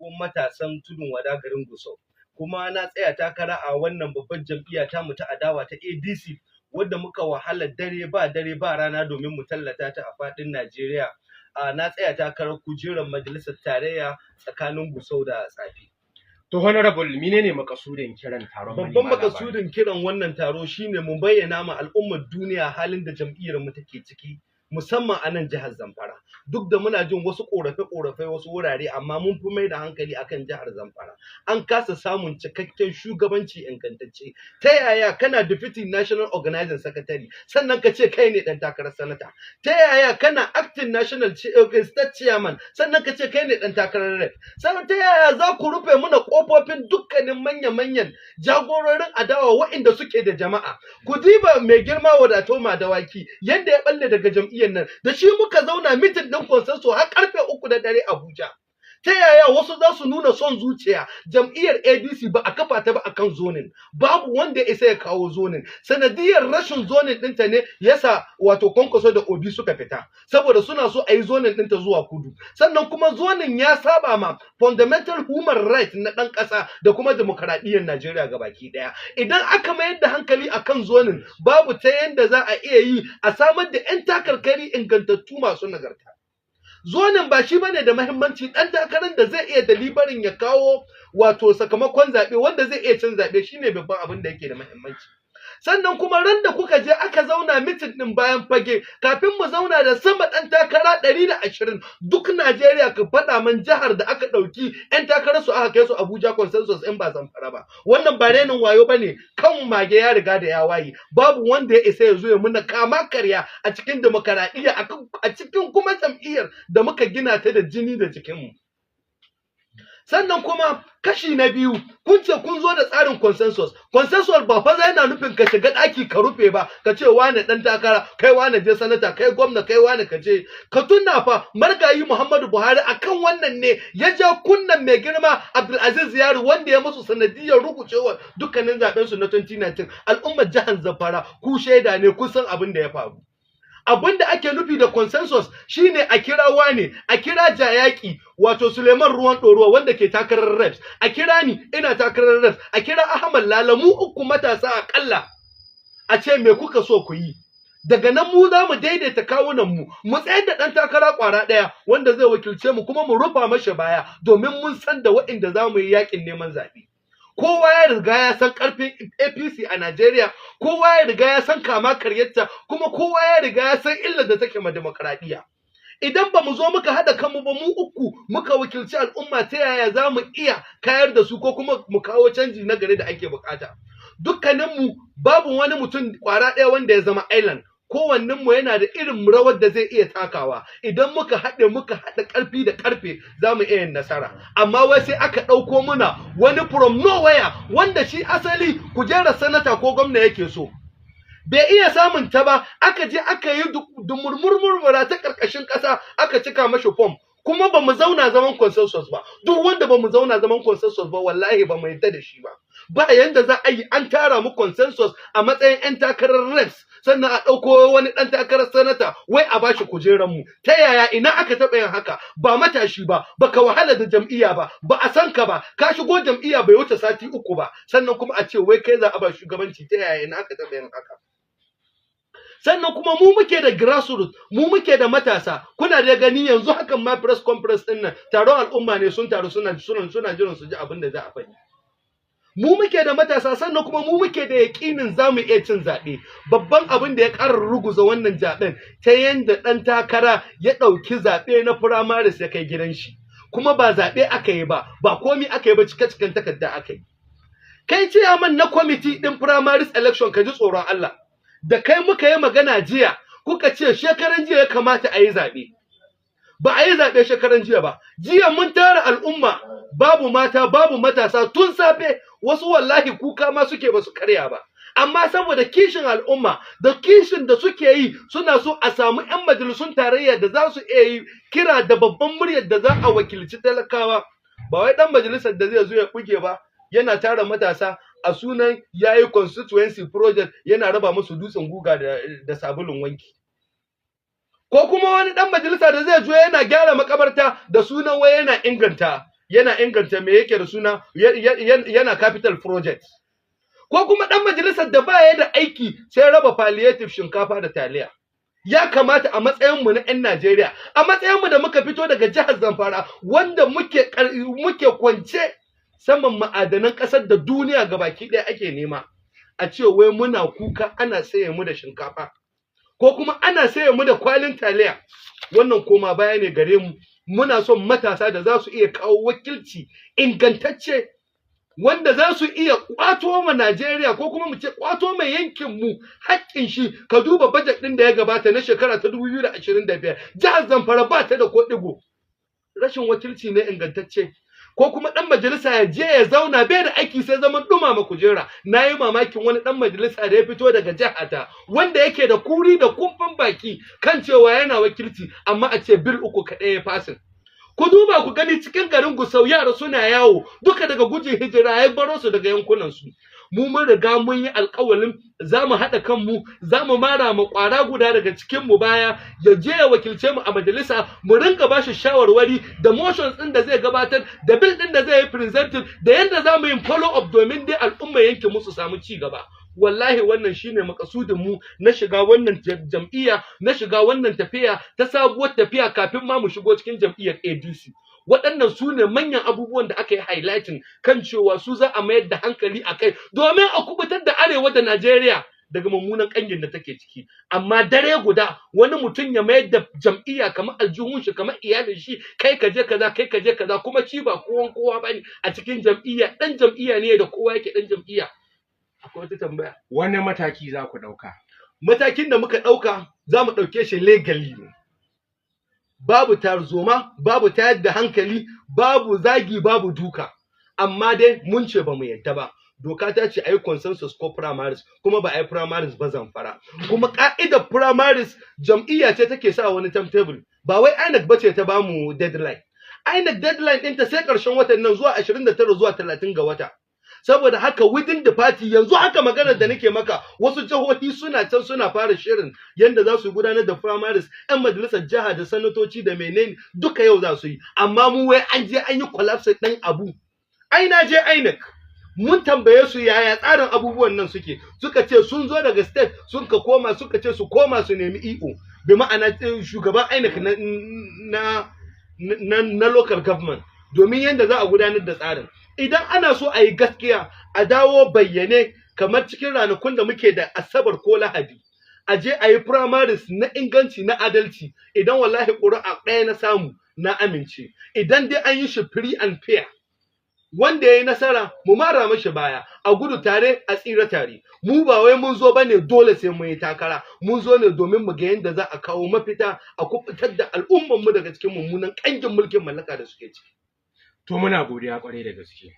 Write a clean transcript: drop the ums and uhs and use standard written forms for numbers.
garkuwar matasan tudun wada garin Gusau. Kuma na tsaya takara a wannan babban jam'iyya ta mu ta adawa ta A.D.C wadda muka wahala dare ba rana domin mu tallata ta a faɗin Najeriya. Na tsaya takarar kujerar majalisar tarayya tsakanin Gusau da Tsafi. To honorable menene makasudin kiran taron? Babban makasudin kiran wannan taro shine mu bayyana ma al'ummar duniya halin da jam'iyyar mu take ciki, musamman a nan jihar Zamfara. Duk da muna jin wasu korafe-korafe wasu wurare, amma mun fi mai da hankali akan jihar Zamfara. An kasa samun cikakken shugabanci ingantacce. Ta yaya kana deputy national organizing secretary sannan ka ce kai ne dan takarar sanata? Ta yaya kana acting national state chairman sannan ka ce kai ne dan takarar rep? Sannan ta yaya za ku rufe muna kofofin dukkanin manya-manyan jagororin adawa waɗanda suke da jama'a? Ku diba mai girma Wadato Madawaki yadda ya balle daga jam'iyyar nan, da shi muka zauna mitin ɗin consensus har karfe 3 da dare Abuja. Ta yaya wasu za su nuna son zuciya? Jam'iyyar A.D.C ba a kafa ta ba akan zonin, babu wanda ya isa ya kawo zonin. Sanadiyar rashin zonin ɗinta ne yasa wato Kwankwaso da Obi suka fita, saboda suna so a yi zonin ɗinta zuwa kudu. Sannan kuma zonin ya saba ma fundamental human right na ɗan ƙasa da kuma demokaradiyyar Najeriya gabaki ɗaya. Idan aka mayar da hankali akan zonin, babu ta yanda za a iya yi a samar da 'yan takarkari ingantattu masu nagarta. Zonin ba shi bane da muhimmanci, dan takarar da zai iya dalibarin ya kawo wato sakamakon zabe wanda zai iya cin zabe shine babban abin da yake da muhimmanci. Sannan kuma ran da kuka je aka zauna mitin din bayan fage, kafin mu zauna da sama dan takara 120 duk Najeriya, ka faɗa man jihar da aka ɗauki 'yan takarar su aka kai su Abuja consensus in ba Zamfara ba. Wannan ba renin wayo bane, kan mage ya riga da ya waye. Babu wanda ya isa ya zo ya muna kama karya a cikin demokaradiyya, a cikin kuma jam'iyyar da muka gina ta da jini da jikinmu. Sannan kuma kashi na biyu, kun ce kun zo da tsarin consensus. Consensus ba fa yana nufin ka shiga ɗaki ka rufe ba, ka ce wane ɗan takara, kai wane je sanata, kai gwamna, kai wane ka je. Ka tuna fa margayi Muhammadu Buhari akan wannan ne ya ja kunnan mai girma Abdulaziz Yari, wanda ya musu sanadiyar rukucewa dukkanin zaben su na 2019. Al'ummar jihar Zamfara ku shaida ne, kun san abin da ya faru. Abin da ake nufi da consensus shine a kira wane, a kira Jayaki wato Suleiman Ruwan Ɗoruwa wanda ke takarar reps, a kira ni ina takarar reps, a kira Ahmad Lalamu uku matasa akalla, a ce me kuka so ku yi. Daga nan mu za mu daidaita kawunan mu tsayar da ɗan takara ƙwara ɗaya wanda zai wakilce mu, kuma mu rufa mashi baya domin mun san da waɗanda za mu yi yaƙin neman zaɓe. Kowa ya riga ya san ƙarfin APC a Najeriya, kowa ya riga ya san kama karyarta, kuma kowa ya riga ya san illar da take ma demokaradiyya. Idan ba mu zo muka haɗa kanmu ba, mu uku muka wakilci al'umma, ta yaya za mu iya kayar da su ko kuma mu kawo canji na gari da ake bukata? Dukkaninmu babu wani mutum ƙwara ɗaya wanda ya zama island. Kowannenmu yana da irin rawar da zai iya takawa. Idan muka haɗa ƙarfi da ƙarfe, za mu iya yin nasara. Amma wai sai aka ɗauko muna wani from nowhere wanda shi asali kujerar sanata ko gwamna yake so, bai iya samun ta ba, aka je aka yi dumurmurmura ta ƙarƙashin ƙasa aka cika mashi form. Kuma ba mu zauna zaman consensus ba. Duk wanda ba mu zauna zaman consensus ba, wallahi ba mu yarda da shi ba. Ba yanda za a yi an tara mu consensus a matsayin 'yan takarar reps, sannan a ɗauko wani ɗan takarar sanata wai a bashi kujeranmu. Ta yaya, ina aka taɓa yin haka? Ba matashi ba, baka wahala da jam'iyya ba, ba a san ka ba, ka shigo jam'iyya bai wuce sati 3 ba, sannan kuma a ce wai kai za a ba shugabanci. Ta yaya, ina aka taɓa yin haka? Sannan kuma mu muke da grassroots, mu muke da matasa. Kuna da gani yanzu hakan ma press conference ɗin nan taron al'umma ne, sun taru suna jiran su ji abin da za a faɗi. Mu muke da matasa, sannan kuma mu muke da yaƙinin za mu iya cin zaɓe. Babban abin da ya ƙara ruguza wannan zaɓen, ta yanda ɗan takara ya ɗauki zaɓe na primaries ya kai gidan shi, kuma ba zaɓe aka yi ba, ba komi aka yi ba, cike-ciken takarda aka yi. Kai ciyaman na kwamiti ɗin primaries election, ka ji tsoron Allah. Da kai muka yi magana jiya, kuka ce shekaran jiya ya kamata a yi zaɓe. Ba a yi zaɓe shekaran jiya ba. Jiya mun tara al'umma, babu mata, babu matasa, tun safe wasu wallahi kuka ma suke ba su karya ba. Amma saboda kishin al'umma da kishin da suke yi, suna so a samu 'yan majalisun tarayya da za su iya yi kira da babban muryar da za a wakilci talakawa. Ba wai ɗan majalisar da zai zo ya buge ba, yana tara matasa a sunan yayi constituency project, yana raba musu dutsen guga da sabulun wanki. Ko kuma wani dan majalisa da zai zo yana gyara makabarta da sunan wai yana inganta. yana inganta me yake da suna yana capital project, ko kuma ɗan majalisar da baya da aiki sai raba palliative shinkafa da taliya. Ya kamata a matsayinmu na 'yan Najeriya, a matsayinmu da muka fito daga jihar Zamfara, wanda muke kwance saman ma'adanan ƙasar da duniya gabaki ɗaya ake nema, a ce wai muna kuka ana saye mu da shinkafa ko kuma ana saye mu da kwalin taliya. Wannan koma baya ne gare mu. Muna son matasa da za su iya kawo wakilci ingantacce, wanda za su iya kwato ma Najeriya ko kuma mu ce kwato mai yankin mu haƙƙin shi. Ka duba budget ɗin da ya gabata na shekara ta 2025, jihar Zamfara ba ta da ko ɗigo. Rashin wakilci ne ingantacce. Ko kuma ɗan majalisa ya je ya zauna bai da aiki sai zaman ɗumama kujera. Na yi mamakin wani ɗan majalisa da ya fito daga jihata, wanda yake da kuri da kumfan baki kan cewa yana wakilci, amma a ce bil 3 kaɗai ya fasin. Ku duba ku gani cikin garin Gusau yara suna yawo duka daga gujin hijira ya baro su daga yankunansu. Mu mun riga mun yi alƙawalin za mu haɗa kanmu, za mu mara ma ƙwara guda daga cikinmu baya ya je ya wakilce mu a majalisa, mu rinka ba shi shawarwari da motions ɗin da zai gabatar da bill ɗin da zai yi presenting da yadda za mu yi follow up domin dai al'umma yanke mu su samu ci gaba. Wallahi wannan shine makasudin mu na shiga wannan jam'iyya, na shiga wannan tafiya ta sabuwar tafiya kafin ma mu shigo cikin jam'iyyar A.D.C. Waɗannan su ne manyan abubuwan da aka yi highlighting kan cewa su za a mayar da hankali a kai domin a kubutar da arewa da Najeriya daga mummunan ƙangin da take ciki. Amma dare guda wani mutum ya mayar da jam'iyya kamar aljihun shi, kamar iyalin shi, kai ka je kaza, kai ka je kaza, kuma ci ba kowa bane a cikin jam'iyya. Ɗan jam'iyya ne da kowa yake ɗan jam'iyya. Akwai wata tambaya. Wani mataki za ku ɗauka? Matakin da muka ɗauka za mu ɗauke shi legally ne. Babu tarzoma, babu tayar da hankali, babu zagi, babu duka. Amma dai mun ce ba mu yadda ba. Doka ta ce a yi consensus ko primaries, kuma ba a yi primaries ba Zamfara. Kuma ka'idar primaries jam'iyya ce take sa wani timetable. Ba wai INEC ba ce ta bamu deadline. INEC deadline ɗinta sai ƙarshen watan nan zuwa 29 zuwa 30 ga wata. Saboda haka within the party yanzu haka maganar da nake maka, wasu jihohi suna can suna fara shirin yanda za su gudanar da primaries, 'yan majalisar jiha da sanatoci da menene duka yau za su yi. Amma mu wai an je an yi collapse ɗin abu. Ai na je INEC mun tambaye su yaya tsarin abubuwan nan suka ce sun zo daga state suka ce su koma su nemi EO, bi ma'ana shugaban INEC na local government, domin yanda za a gudanar da tsarin. Idan ana so a yi gaskiya a dawo bayyane kamar cikin ranakun da muke da Asabar ko Lahadi, a je a yi primaries na inganci na adalci. Idan wallahi ƙuri'a ɗaya na samu na amince, idan dai an yi shi free and fair, wanda ya yi nasara mu mara mashi baya, a gudu tare a tsira tare. Mu ba wai mun zo bane dole sai mun yi takara, mun zo ne domin mu ga yadda za a kawo mafita a kubutar da al'umman mu daga cikin mummunan ƙangin mulkin mallaka da suke ciki. To muna godiya kwarai da gaske.